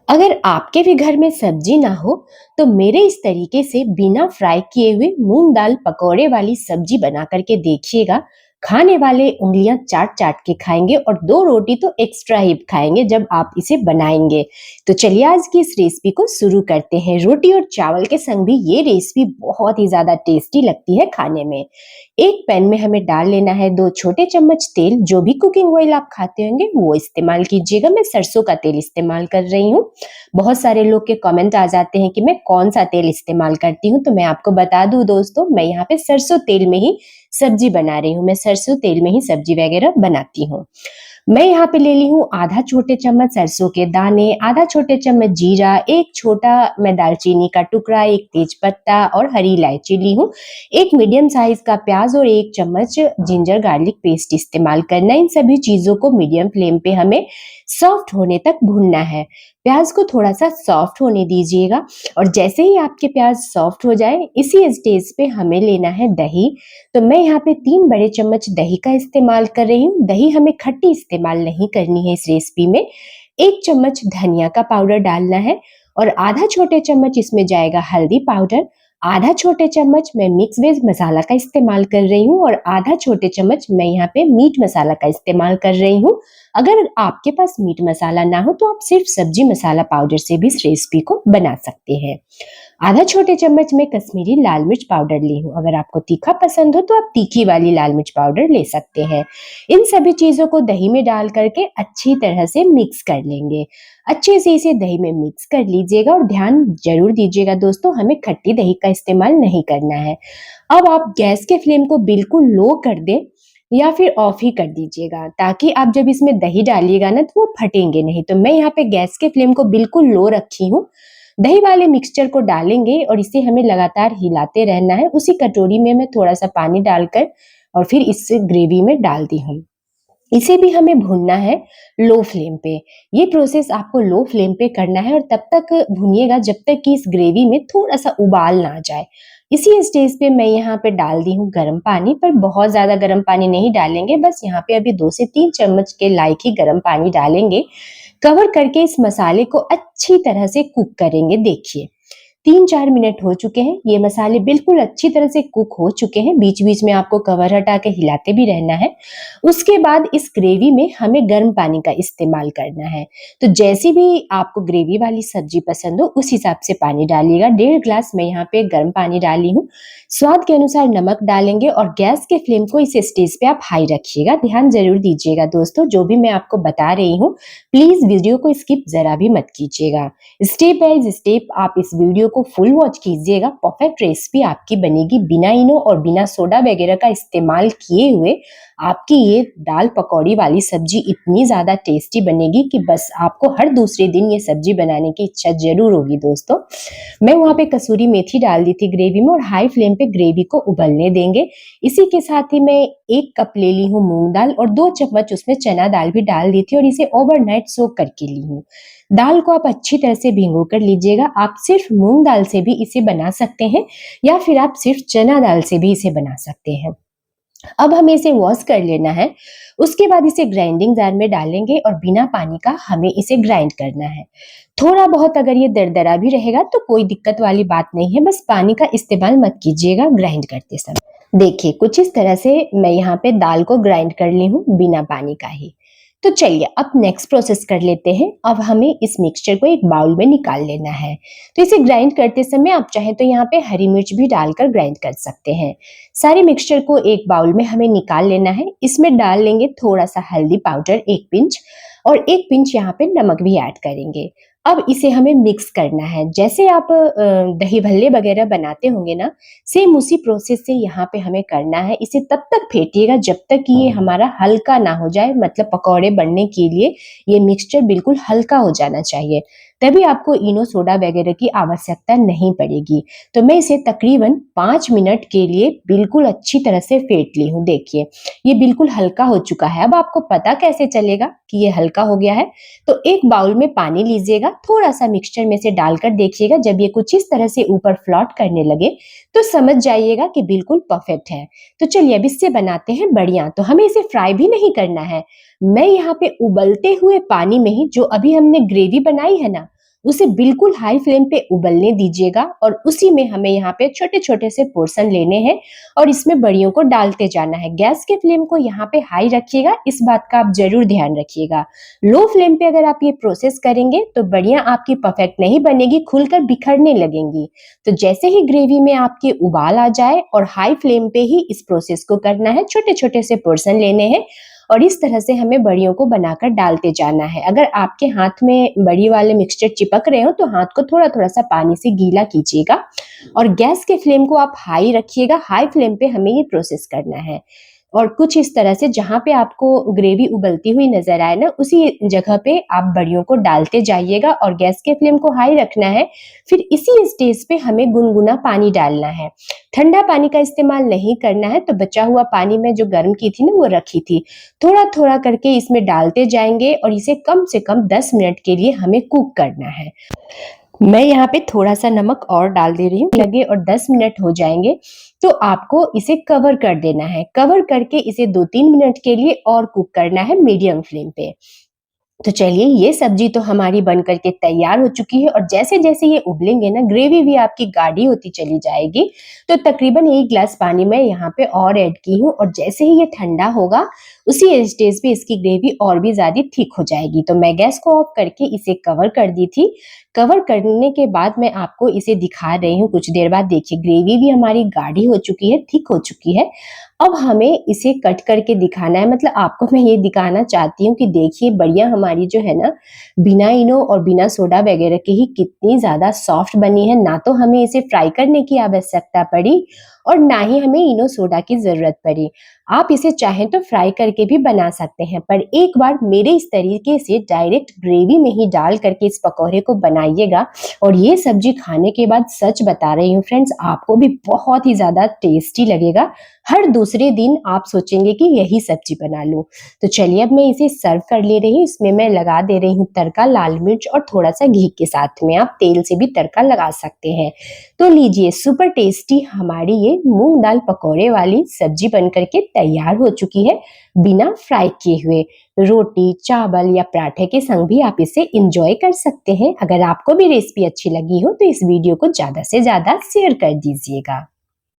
अगर आपके भी घर में सब्जी ना हो तो मेरे इस तरीके से बिना फ्राई किए हुए मूंग दाल पकौड़े वाली सब्जी बना करके देखिएगा। खाने वाले उंगलियां चाट चाट के खाएंगे और दो रोटी तो एक्स्ट्रा ही खाएंगे जब आप इसे बनाएंगे। तो चलिए आज की इस रेसिपी को शुरू करते हैं। रोटी और चावल के संग भी ये रेसिपी बहुत ही ज्यादा टेस्टी लगती है खाने में। एक पैन में हमें डाल लेना है 2 छोटे चम्मच तेल। जो भी कुकिंग ऑयल आप खाते होंगे वो इस्तेमाल कीजिएगा। मैं सरसों का तेल इस्तेमाल कर रही हूँ। बहुत सारे लोग के कमेंट आ जाते हैं कि मैं कौन सा तेल इस्तेमाल करती हूँ, तो मैं आपको बता दूं दोस्तों, मैं यहाँ पे सरसों तेल में ही सब्जी बना रही हूँ। मैं सरसों तेल में ही सब्जी वगैरह बनाती हूँ। मैं यहाँ पे ले ली हूँ आधा छोटे चम्मच सरसों के दाने, आधा छोटे चम्मच जीरा, एक छोटा मैं दालचीनी का टुकड़ा, एक तेज पत्ता और हरी इलायची ली हूँ, एक मीडियम साइज का प्याज और 1 चम्मच जिंजर गार्लिक पेस्ट इस्तेमाल करना है। इन सभी चीजों को मीडियम फ्लेम पे हमें सॉफ्ट होने तक भूनना है। प्याज को थोड़ा सा सॉफ्ट होने दीजिएगा और जैसे ही आपके प्याज सॉफ्ट हो जाए इसी स्टेज पे हमें लेना है दही। तो मैं यहाँ पे 3 बड़े चम्मच दही का इस्तेमाल कर रही हूँ। दही हमें खट्टी इस्तेमाल नहीं करनी है इस रेसिपी में। 1 चम्मच धनिया का पाउडर डालना है और आधा छोटे चम्मच इसमें जाएगा हल्दी पाउडर। आधा छोटे चम्मच मैं मिक्स वेज मसाला का इस्तेमाल कर रही हूँ और आधा छोटे चम्मच मैं यहाँ पे मीट मसाला का इस्तेमाल कर रही हूँ। अगर आपके पास मीट मसाला ना हो तो आप सिर्फ सब्जी मसाला पाउडर से भी इस रेसिपी को बना सकते हैं। आधा छोटे चम्मच में कश्मीरी लाल मिर्च पाउडर ली हूँ। अगर आपको तीखा पसंद हो तो आप तीखी वाली लाल मिर्च पाउडर ले सकते हैं। इन सभी चीजों को दही में डाल करके अच्छी तरह से मिक्स कर लेंगे। अच्छे से इसे दही में मिक्स कर लीजिएगा और ध्यान जरूर दीजिएगा दोस्तों, हमें खट्टी दही का इस्तेमाल नहीं करना है। अब आप गैस के फ्लेम को बिल्कुल लो कर दें या फिर ऑफ ही कर दीजिएगा, ताकि आप जब इसमें दही डालिएगा ना तो वो फटेंगे नहीं। तो मैं यहाँ पे गैस के फ्लेम को बिल्कुल लो रखी हूँ। दही वाले मिक्सचर को डालेंगे और इसे हमें लगातार हिलाते रहना है। उसी कटोरी में मैं थोड़ा सा पानी डालकर और फिर इस ग्रेवी में डाल दी हूँ। इसे भी हमें भूनना है लो फ्लेम पे। ये प्रोसेस आपको लो फ्लेम पे करना है और तब तक भूनिएगा जब तक कि इस ग्रेवी में थोड़ा सा उबाल ना आ जाए। इसी स्टेज पे मैं यहाँ पे डाल दी हूँ गर्म पानी, पर बहुत ज्यादा गर्म पानी नहीं डालेंगे, बस यहाँ पे अभी 2 से 3 चम्मच के लायक ही गर्म पानी डालेंगे। कवर करके इस मसाले को अच्छी तरह से कुक करेंगे। देखिए 3-4 मिनट हो चुके हैं, ये मसाले बिल्कुल अच्छी तरह से कुक हो चुके हैं। बीच बीच में आपको कवर हटा के हिलाते भी रहना है। उसके बाद इस ग्रेवी में हमें गर्म पानी का इस्तेमाल करना है। तो जैसी भी आपको ग्रेवी वाली सब्जी पसंद हो उस हिसाब से पानी डालिएगा। 1.5 गिलास मैं यहाँ पे गर्म पानी डाली हूँ। स्वाद के अनुसार नमक डालेंगे और गैस के फ्लेम को इस स्टेज पे आप हाई रखिएगा। ध्यान जरूर दीजिएगा दोस्तों, जो भी मैं आपको बता रही हूँ प्लीज वीडियो को स्किप जरा भी मत कीजिएगा। स्टेप बाय स्टेप आप इस वीडियो को फुल वॉच कीजिएगा। परफेक्ट रेसिपी आपकी बनेगी बिना इनो और बिना सोडा वगैरह का इस्तेमाल किए हुए। आपकी ये दाल पकौड़ी वाली सब्जी इतनी ज्यादा टेस्टी बनेगी कि बस आपको हर दूसरे दिन ये सब्जी बनाने की इच्छा जरूर होगी दोस्तों। मैं वहां पे कसूरी मेथी डाल दी थी ग्रेवी में और हाई फ्लेम पे ग्रेवी को उबलने देंगे। इसी के साथ ही मैं 1 कप ले ली हूँ मूंग दाल और 2 चम्मच उसमें चना दाल भी डाल दी थी और इसे ओवरनाइट सोक करके ली हूँ। दाल को आप अच्छी तरह से भिगो कर लीजिएगा। आप सिर्फ मूंग दाल से भी इसे बना सकते हैं या फिर आप सिर्फ चना दाल से भी इसे बना सकते हैं। अब हमें इसे वॉश कर लेना है। उसके बाद इसे ग्राइंडिंग जार में डालेंगे और बिना पानी का हमें इसे ग्राइंड करना है। थोड़ा बहुत अगर ये दरदरा भी रहेगा तो कोई दिक्कत वाली बात नहीं है, बस पानी का इस्तेमाल मत कीजिएगा ग्राइंड करते समय। देखिए कुछ इस तरह से मैं यहाँ पे दाल को ग्राइंड कर ली हूँ बिना पानी का ही। तो चलिए अब नेक्स्ट प्रोसेस कर लेते हैं। अब हमें इस मिक्सचर को एक बाउल में निकाल लेना है। तो इसे ग्राइंड करते समय आप चाहें तो यहाँ पे हरी मिर्च भी डालकर ग्राइंड कर सकते हैं। सारे मिक्सचर को एक बाउल में हमें निकाल लेना है। इसमें डाल लेंगे थोड़ा सा हल्दी पाउडर 1 पिंच और 1 पिंच यहाँ पे नमक भी ऐड करेंगे। अब इसे हमें मिक्स करना है। जैसे आप दही भल्ले वगैरह बनाते होंगे ना, सेम उसी प्रोसेस से यहाँ पे हमें करना है। इसे तब तक फेंटिएगा जब तक कि ये हमारा हल्का ना हो जाए, मतलब पकौड़े बनने के लिए ये मिक्सचर बिल्कुल हल्का हो जाना चाहिए। तभी आपको इनो सोडा वगैरह की आवश्यकता नहीं पड़ेगी। तो मैं इसे तकरीबन 5 मिनट के लिए बिल्कुल अच्छी तरह से फेंट ली हूँ। देखिए ये बिल्कुल हल्का हो चुका है। अब आपको पता कैसे चलेगा कि ये हल्का हो गया है? तो एक बाउल में पानी लीजिएगा, थोड़ा सा मिक्सचर में से डालकर देखिएगा। जब ये कुछ इस तरह से ऊपर फ्लॉट करने लगे तो समझ जाइएगा कि बिल्कुल परफेक्ट है। तो चलिए अब इससे बनाते हैं बढ़िया। तो हमें इसे फ्राई भी नहीं करना है। मैं यहाँ पे उबलते हुए पानी में ही जो अभी हमने ग्रेवी बनाई है ना, उसे बिल्कुल हाई फ्लेम पे उबलने दीजिएगा और उसी में हमें यहाँ पे छोटे-छोटे से पोर्शन लेने हैं और इसमें बड़ियों को डालते जाना है। गैस के फ्लेम को यहाँ पे हाई रखिएगा, इस बात का आप ज़रूर ध्यान रखिएगा। लो फ्लेम पे अगर आप ये प्रोसेस करेंगे तो बड़ियाँ आपकी परफेक्ट नहीं बनेगी, खुलकर बिखरने लगेंगी। तो जैसे ही ग्रेवी में आपके उबाल आ जाए और हाई फ्लेम पे ही इस प्रोसेस को करना है, छोटे-छोटे से पोर्शन लेने हैं और इस तरह से हमें बड़ियों को बनाकर डालते जाना है। अगर आपके हाथ में बड़ी वाले मिक्सचर चिपक रहे हो तो हाथ को थोड़ा-थोड़ा सा पानी से गीला कीजिएगा और गैस के फ्लेम को आप हाई रखिएगा। हाई फ्लेम पे हमें ये प्रोसेस करना है और कुछ इस तरह से जहाँ पे आपको ग्रेवी उबलती हुई नज़र आए ना, उसी जगह पे आप बड़ियों को डालते जाइएगा और गैस के फ्लेम को हाई रखना है। फिर इसी स्टेज पे हमें गुनगुना पानी डालना है। ठंडा पानी का इस्तेमाल नहीं करना है, तो बचा हुआ पानी में जो गर्म की थी ना, वो रखी थी। थोड़ा-थोड़ा करके इसमें डालते जाएँगे और इसे कम से कम 10 मिनट के लिए हमें कुक करना है। मैं यहाँ पे थोड़ा-सा नमक और डाल दे रही हूँ, लगे और 10 मिनट हो जाएँगे, तो आपको इसे कवर कर देना है। कवर करके इसे 2-3 मिनट के लिए और कुक करना है मीडियम फ्लेम पे। तो चलिए, ये सब्जी तो हमारी बन कर के तैयार हो चुकी है और जैसे-जैसे ये उबलेंगे ना, ग्रेवी भी आपकी गाढ़ी होती चली जाएगी। तो तकरीबन 1 ग्लास पानी मैं यहाँ पे और ऐड की हूँ और जैसे ही ये ठंडा होगा, उसी स्टेज पे इसकी ग्रेवी और भी ज़्यादा थिक हो जाएगी। तो मैं गैस को ऑफ करके इसे कवर कर दी थी। कवर करने के बाद मैं आपको इसे दिखा रही हूँ कुछ देर बाद। देखिए, ग्रेवी भी हमारी गाढ़ी हो चुकी है, थिक हो चुकी है। अब हमें इसे कट करके दिखाना है, मतलब आपको मैं ये दिखाना चाहती हूँ कि देखिए बड़ियाँ हमारी जो है ना, बिना इनो और बिना सोडा वगैरह के ही कितनी ज़्यादा सॉफ्ट बनी है। ना तो हमें इसे फ्राई करने की आवश्यकता पड़ी और ना ही हमें इनो सोडा की ज़रूरत पड़ी। आप इसे चाहें तो फ्राई करके भी बना सकते हैं, पर एक बार मेरे इस तरीके से डायरेक्ट ग्रेवी में ही डाल करके इस पकौड़े को बनाइएगा और ये सब्जी खाने के बाद सच बता रही हूँ फ्रेंड्स, आपको भी बहुत ही ज़्यादा टेस्टी लगेगा। हर दूसरे दिन आप सोचेंगे कि यही सब्जी बना लूं। तो चलिए, अब मैं इसे सर्व कर ले रही हूँ। इसमें मैं लगा दे रही हूँ तड़का, लाल मिर्च और थोड़ा सा घी के साथ में। आप तेल से भी तड़का लगा सकते हैं। तो लीजिए, सुपर टेस्टी हमारी ये मूंग दाल पकौड़े वाली सब्जी बन करके तैयार हो चुकी है, बिना फ्राई किए हुए। रोटी, चावल या पराठे के संग भी आप इसे इंजॉय कर सकते हैं। अगर आपको भी रेसिपी अच्छी लगी हो तो इस वीडियो को ज़्यादा से ज़्यादा शेयर कर दीजिएगा।